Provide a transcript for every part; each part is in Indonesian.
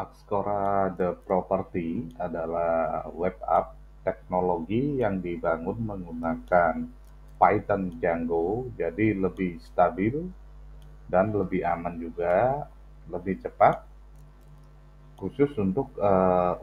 Axcora The Property adalah web app teknologi yang dibangun menggunakan Python Django, jadi lebih stabil dan lebih aman juga, lebih cepat, khusus untuk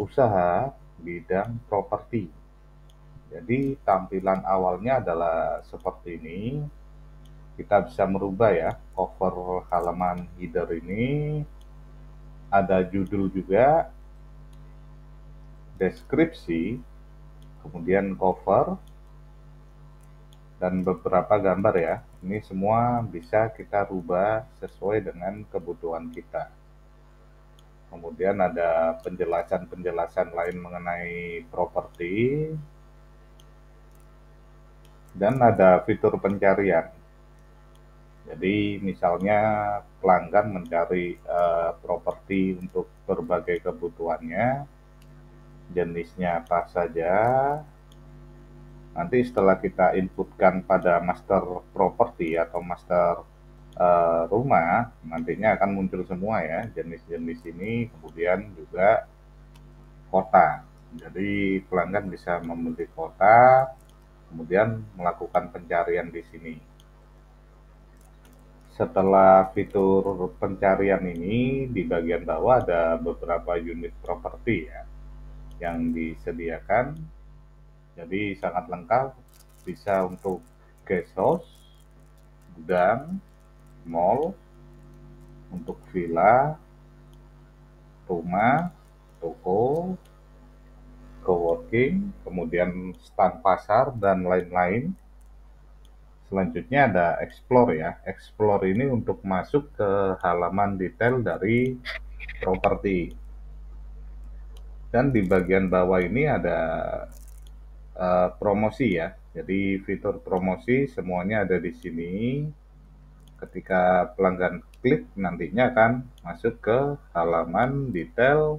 usaha bidang properti. Jadi tampilan awalnya adalah seperti ini. Kita bisa merubah ya cover halaman header ini. Ada judul juga, deskripsi, kemudian cover, dan beberapa gambar ya. Ini semua bisa kita rubah sesuai dengan kebutuhan kita. Kemudian ada penjelasan-penjelasan lain mengenai properti, dan ada fitur pencarian. Jadi misalnya pelanggan mencari properti untuk berbagai kebutuhannya, jenisnya apa saja. Nanti setelah kita inputkan pada master properti atau master rumah, nantinya akan muncul semua ya jenis-jenis ini, kemudian juga kota. Jadi pelanggan bisa memilih kota, kemudian melakukan pencarian di sini. Setelah fitur pencarian ini, di bagian bawah ada beberapa unit properti ya yang disediakan. Jadi sangat lengkap, bisa untuk guest house, gudang, mall, untuk villa, rumah, toko, coworking, kemudian stand pasar, dan lain-lain. Selanjutnya ada explore ya. Explore ini untuk masuk ke halaman detail dari properti. Dan di bagian bawah ini ada promosi ya. Jadi fitur promosi semuanya ada di sini. Ketika pelanggan klik, nantinya akan masuk ke halaman detail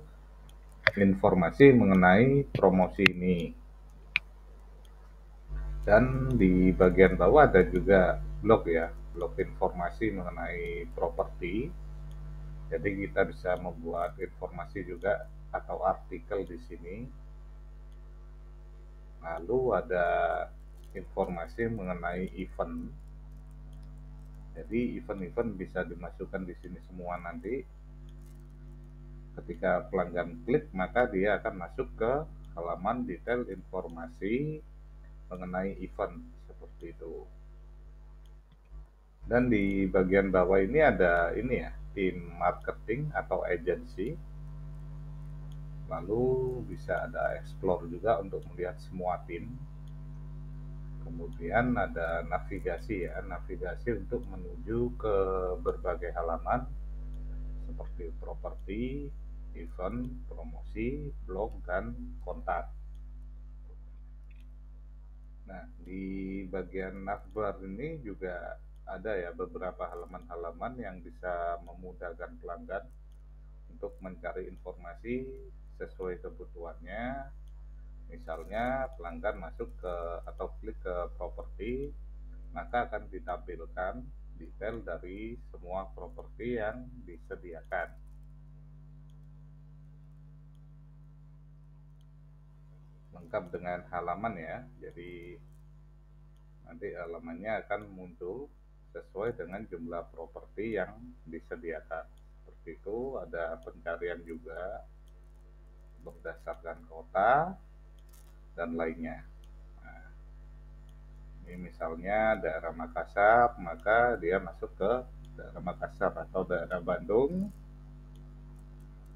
informasi mengenai promosi ini. Dan di bagian bawah ada juga blog ya, blog informasi mengenai properti. Jadi kita bisa membuat informasi juga atau artikel di sini. Lalu ada informasi mengenai event. Jadi event-event bisa dimasukkan di sini semua nanti. Ketika pelanggan klik, maka dia akan masuk ke halaman detail informasi mengenai event seperti itu. Dan di bagian bawah ini ada ini ya, tim marketing atau agency. Lalu bisa ada explore juga untuk melihat semua tim. Kemudian ada navigasi ya, navigasi untuk menuju ke berbagai halaman seperti properti, event, promosi, blog, dan kontak. Nah, di bagian navbar ini juga ada ya beberapa halaman-halaman yang bisa memudahkan pelanggan untuk mencari informasi sesuai kebutuhannya. Misalnya pelanggan masuk ke atau klik ke properti, maka akan ditampilkan detail dari semua properti yang disediakan. Lengkap dengan halaman ya, jadi nanti halamannya akan muncul sesuai dengan jumlah properti yang disediakan. Seperti itu, ada pencarian juga berdasarkan kota dan lainnya. Nah, ini misalnya daerah Makassar, maka dia masuk ke daerah Makassar, atau daerah Bandung.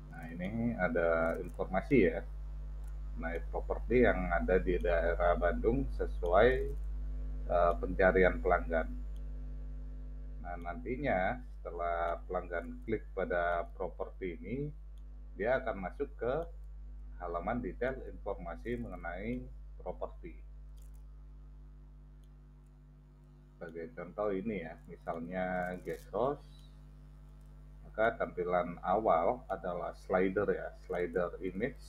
Nah, ini ada informasi ya, naik properti yang ada di daerah Bandung sesuai pencarian pelanggan. Nah, nantinya setelah pelanggan klik pada properti ini, dia akan masuk ke halaman detail informasi mengenai properti. Sebagai contoh ini ya, misalnya guest house, maka tampilan awal adalah slider ya, slider image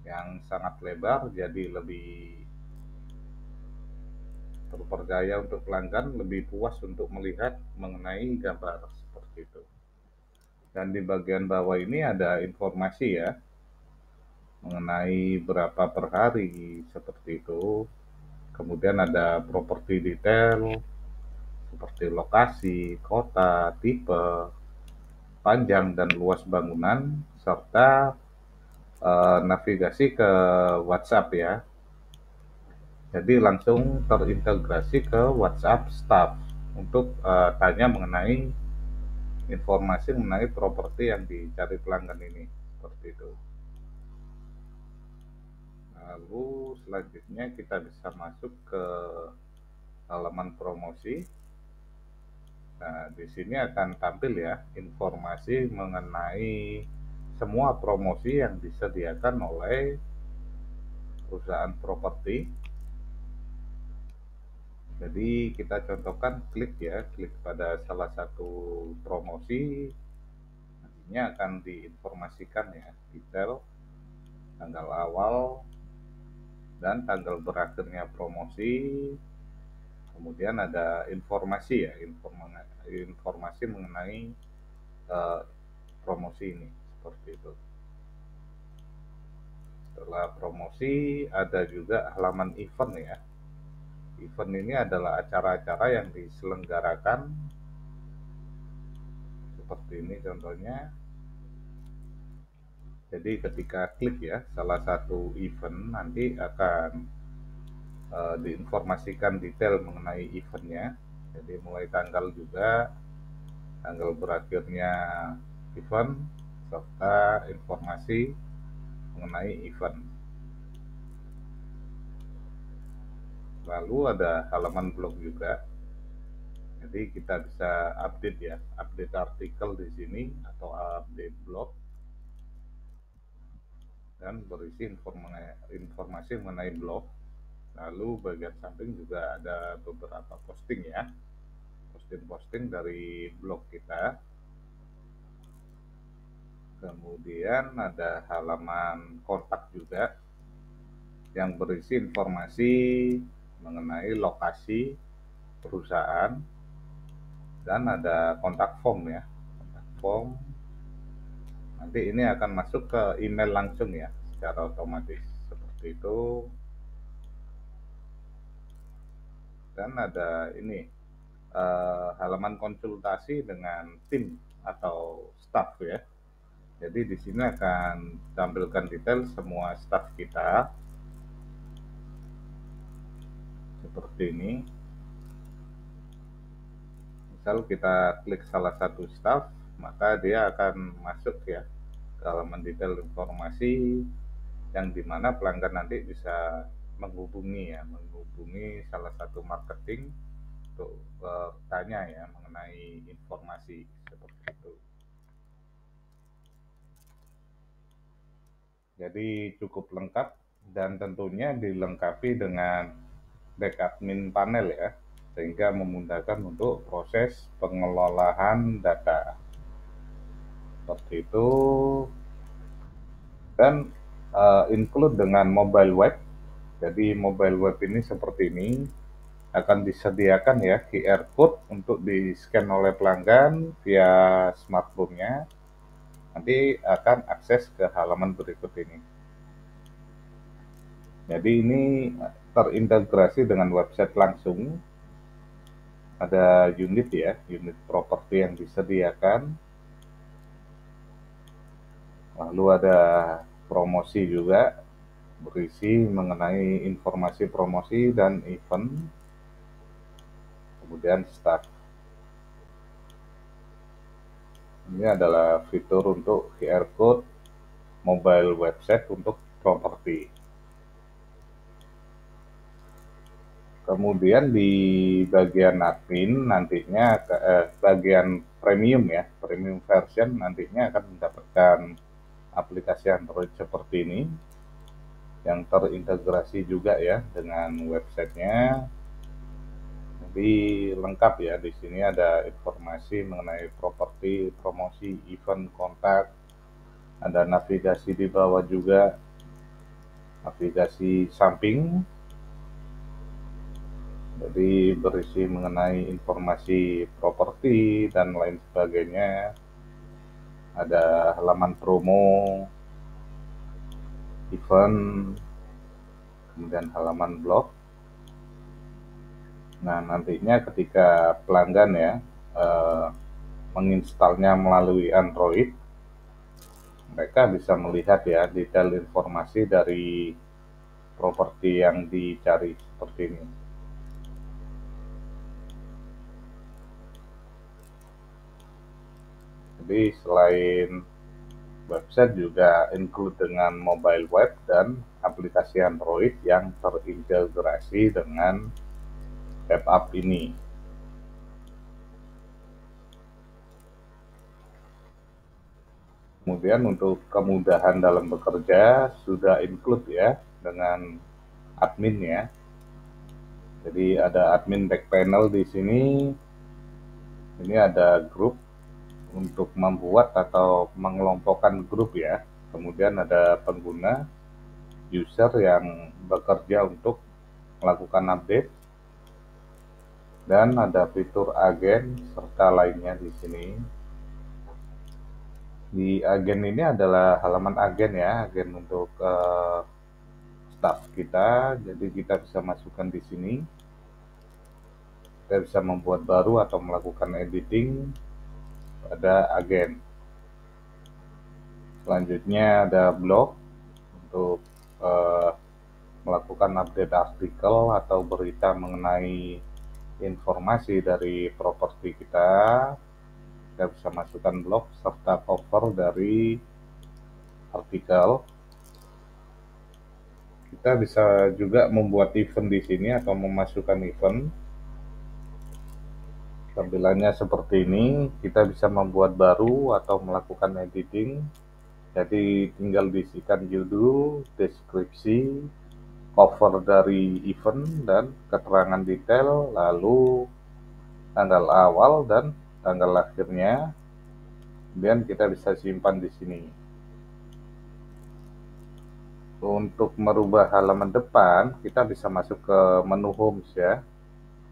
yang sangat lebar, jadi lebih terpercaya untuk pelanggan, lebih puas untuk melihat mengenai gambar seperti itu. Dan di bagian bawah ini ada informasi ya, mengenai berapa per hari, seperti itu. Kemudian ada properti detail, seperti lokasi, kota, tipe, panjang dan luas bangunan, serta navigasi ke WhatsApp ya. Jadi langsung terintegrasi ke WhatsApp staff untuk tanya mengenai informasi mengenai properti yang dicari pelanggan ini, seperti itu. Lalu selanjutnya kita bisa masuk ke halaman promosi. Nah, di sini akan tampil ya informasi mengenai semua promosi yang disediakan oleh perusahaan properti. Jadi kita contohkan klik ya, klik pada salah satu promosi, nantinya akan diinformasikan ya detail tanggal awal dan tanggal berakhirnya promosi. Kemudian ada informasi ya, informasi mengenai promosi ini, seperti itu. Setelah promosi ada juga halaman event ya. Event ini adalah acara-acara yang diselenggarakan, seperti ini contohnya. Jadi ketika klik ya salah satu event, nanti akan diinformasikan detail mengenai eventnya. Jadi mulai tanggal juga, tanggal berakhirnya event, serta informasi mengenai event. Lalu ada halaman blog juga. Jadi kita bisa update ya, update artikel di sini atau update blog dan berisi informasi mengenai blog. Lalu bagian samping juga ada beberapa posting ya, posting-posting dari blog kita. Kemudian ada halaman kontak juga yang berisi informasi mengenai lokasi perusahaan, dan ada kontak form ya, kontak form. Nanti ini akan masuk ke email langsung ya, secara otomatis, seperti itu. Dan ada ini halaman konsultasi dengan tim atau staff ya. Jadi di sini akan tampilkan detail semua staff kita, seperti ini. Misal kita klik salah satu staff, maka dia akan masuk ya ke halaman detail informasi, yang dimana pelanggan nanti bisa menghubungi salah satu marketing untuk bertanya ya mengenai informasi, seperti itu. Jadi cukup lengkap dan tentunya dilengkapi dengan back admin panel ya, sehingga memudahkan untuk proses pengelolaan data, seperti itu. Dan include dengan mobile web. Jadi mobile web ini seperti ini, akan disediakan ya QR code untuk di-scan oleh pelanggan via smartphone-nya. Nanti akan akses ke halaman berikut ini. Jadi ini terintegrasi dengan website langsung. Ada unit ya, unit properti yang disediakan. Lalu ada promosi juga, berisi mengenai informasi promosi dan event. Kemudian start. Ini adalah fitur untuk QR code mobile website untuk properti. Kemudian di bagian admin nantinya bagian premium ya, premium version nantinya akan mendapatkan aplikasi Android seperti ini yang terintegrasi juga ya dengan websitenya. Jadi lengkap ya, di sini ada informasi mengenai properti, promosi, event, kontak, ada navigasi di bawah juga, navigasi samping. Jadi berisi mengenai informasi properti dan lain sebagainya. ada halaman promo, event, kemudian halaman blog. Nah, nantinya ketika pelanggan ya menginstalnya melalui Android, mereka bisa melihat ya detail informasi dari properti yang dicari seperti ini. Jadi selain website juga include dengan mobile web dan aplikasi Android yang terintegrasi dengan web app ini. Kemudian untuk kemudahan dalam bekerja sudah include ya dengan admin ya. Jadi ada admin back panel di sini. Ini ada grup untuk membuat atau mengelompokkan grup ya. Kemudian ada pengguna, user yang bekerja untuk melakukan update, dan ada fitur agen serta lainnya di sini. Di agen ini adalah halaman agen ya, agen untuk staff kita. Jadi kita bisa masukkan di sini. Kita bisa membuat baru atau melakukan editing pada agen. Selanjutnya ada blog untuk melakukan update artikel atau berita mengenai informasi dari properti kita. Kita bisa masukkan blog serta cover dari artikel. Kita bisa juga membuat event di sini atau memasukkan event. Tampilannya seperti ini, kita bisa membuat baru atau melakukan editing. Jadi tinggal diisikan judul, deskripsi, cover dari event, dan keterangan detail, lalu tanggal awal dan tanggal akhirnya. Kemudian kita bisa simpan di sini. Untuk merubah halaman depan, kita bisa masuk ke menu Homes ya.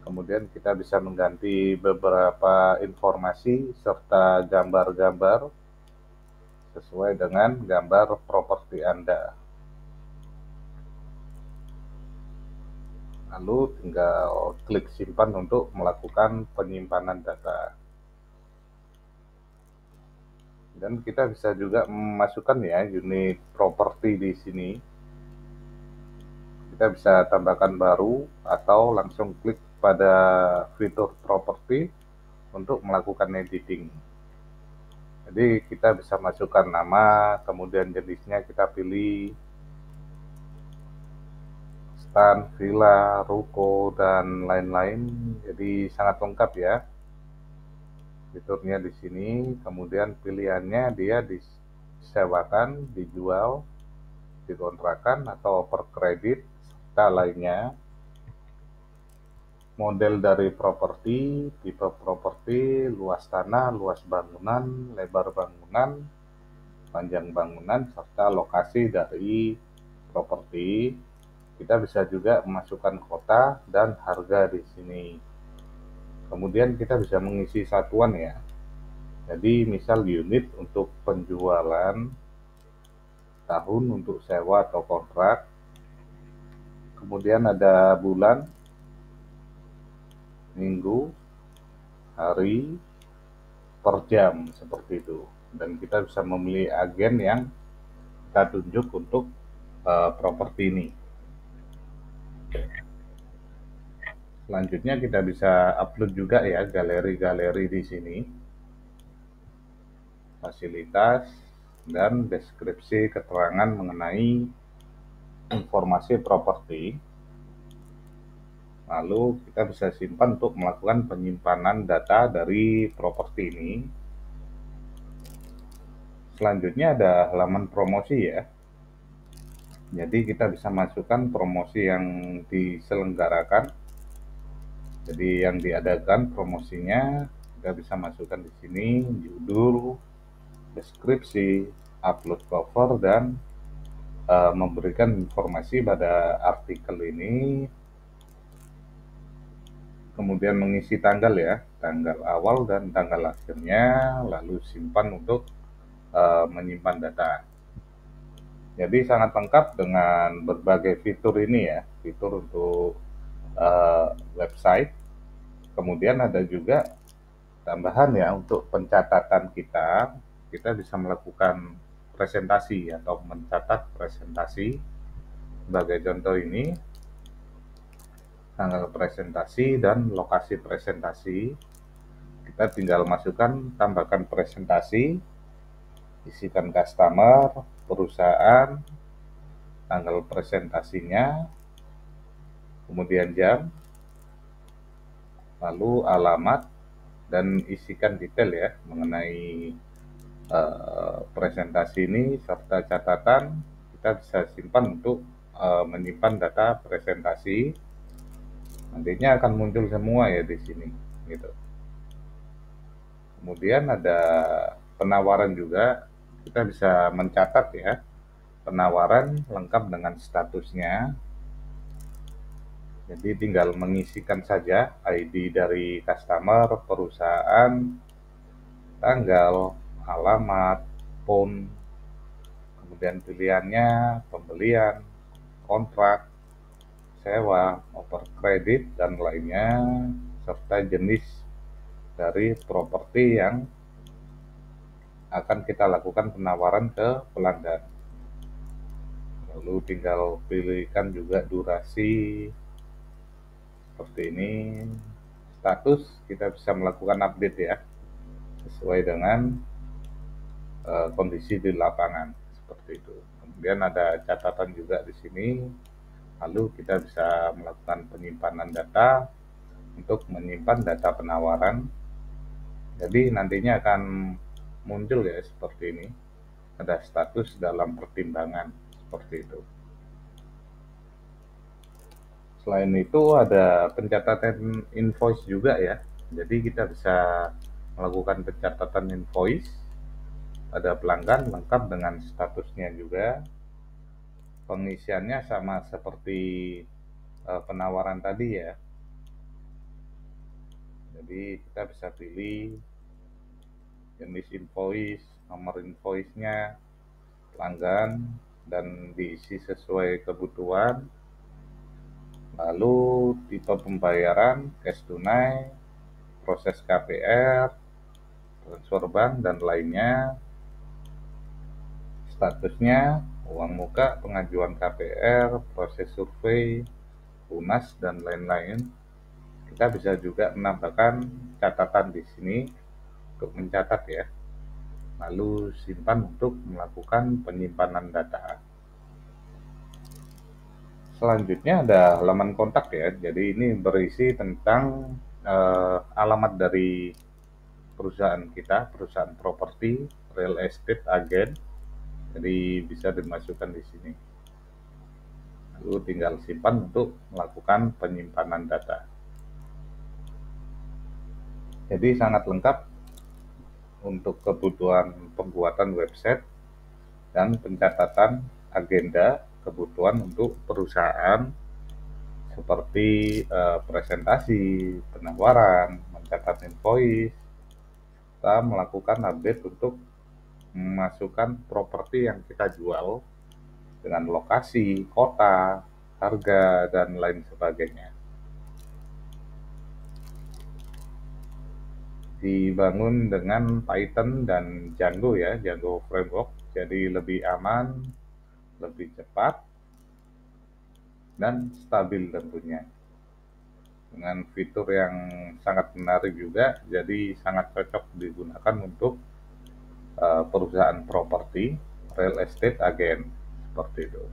Kemudian kita bisa mengganti beberapa informasi serta gambar-gambar sesuai dengan gambar properti Anda. Lalu tinggal klik simpan untuk melakukan penyimpanan data. Dan kita bisa juga memasukkan ya unit properti di sini. Kita bisa tambahkan baru atau langsung klik pada fitur properti untuk melakukan editing. Jadi kita bisa masukkan nama, kemudian jenisnya kita pilih stand, villa, ruko, dan lain-lain. Jadi sangat lengkap ya fiturnya di sini. Kemudian pilihannya dia disewakan, dijual, dikontrakan, atau per kredit serta lainnya. Model dari properti, tipe properti, luas tanah, luas bangunan, lebar bangunan, panjang bangunan, serta lokasi dari properti. Kita bisa juga memasukkan kota dan harga di sini. Kemudian kita bisa mengisi satuan ya. Jadi misal unit untuk penjualan, tahun untuk sewa atau kontrak. Kemudian ada bulan, minggu, hari, per jam, seperti itu. Dan kita bisa memilih agen yang kita tunjuk untuk properti ini. Selanjutnya kita bisa upload juga ya galeri-galeri di sini. Fasilitas dan deskripsi keterangan mengenai informasi properti. Lalu kita bisa simpan untuk melakukan penyimpanan data dari properti ini. Selanjutnya ada halaman promosi ya. Jadi kita bisa masukkan promosi yang diselenggarakan. Jadi yang diadakan promosinya kita bisa masukkan di sini judul, deskripsi, upload cover, dan memberikan informasi pada artikel ini. Kemudian mengisi tanggal ya, tanggal awal dan tanggal akhirnya, lalu simpan untuk menyimpan data. Jadi sangat lengkap dengan berbagai fitur ini ya, fitur untuk website. Kemudian ada juga tambahan ya untuk pencatatan kita bisa melakukan presentasi atau mencatat presentasi. Sebagai contoh ini, tanggal presentasi dan lokasi presentasi. Kita tinggal masukkan, tambahkan presentasi, isikan customer, perusahaan, tanggal presentasinya, kemudian jam, lalu alamat, dan isikan detail ya mengenai presentasi ini serta catatan. Kita bisa simpan untuk menyimpan data presentasi. Nantinya akan muncul semua ya di sini gitu. Kemudian ada penawaran juga, kita bisa mencatat ya penawaran lengkap dengan statusnya. Jadi tinggal mengisikan saja ID dari customer, perusahaan, tanggal, alamat, phone, kemudian pilihannya, pembelian, kontrak, sewa, over kredit, dan lainnya, serta jenis dari properti yang akan kita lakukan penawaran ke pelanggan. Lalu tinggal pilihkan juga durasi seperti ini. Status kita bisa melakukan update ya sesuai dengan kondisi di lapangan seperti itu. Kemudian ada catatan juga di sini. Lalu kita bisa melakukan penyimpanan data untuk menyimpan data penawaran. Jadi nantinya akan muncul ya seperti ini. Ada status dalam pertimbangan seperti itu. Selain itu ada pencatatan invoice juga ya. Jadi kita bisa melakukan pencatatan invoice pada pelanggan lengkap dengan statusnya juga. Pengisiannya sama seperti penawaran tadi ya. Jadi kita bisa pilih jenis invoice, nomor invoice-nya, pelanggan, dan diisi sesuai kebutuhan. Lalu tipe pembayaran, cash tunai, proses KPR, transfer bank, dan lainnya. Statusnya, uang muka, pengajuan KPR, proses survei, lunas, dan lain-lain. Kita bisa juga menambahkan catatan di sini untuk mencatat ya. Lalu simpan untuk melakukan penyimpanan data. Selanjutnya ada halaman kontak ya. Jadi ini berisi tentang alamat dari perusahaan kita, perusahaan properti, real estate agen. Jadi bisa dimasukkan di sini. Lalu tinggal simpan untuk melakukan penyimpanan data. Jadi sangat lengkap untuk kebutuhan pembuatan website dan pencatatan agenda kebutuhan untuk perusahaan seperti presentasi, penawaran, mencatat invoice, kita melakukan update untuk memasukkan properti yang kita jual dengan lokasi, kota, harga, dan lain sebagainya. Dibangun dengan Python dan Django ya, Django Framework, jadi lebih aman, lebih cepat, dan stabil tentunya. Dengan fitur yang sangat menarik juga, jadi sangat cocok digunakan untuk perusahaan properti, real estate agen, seperti itu.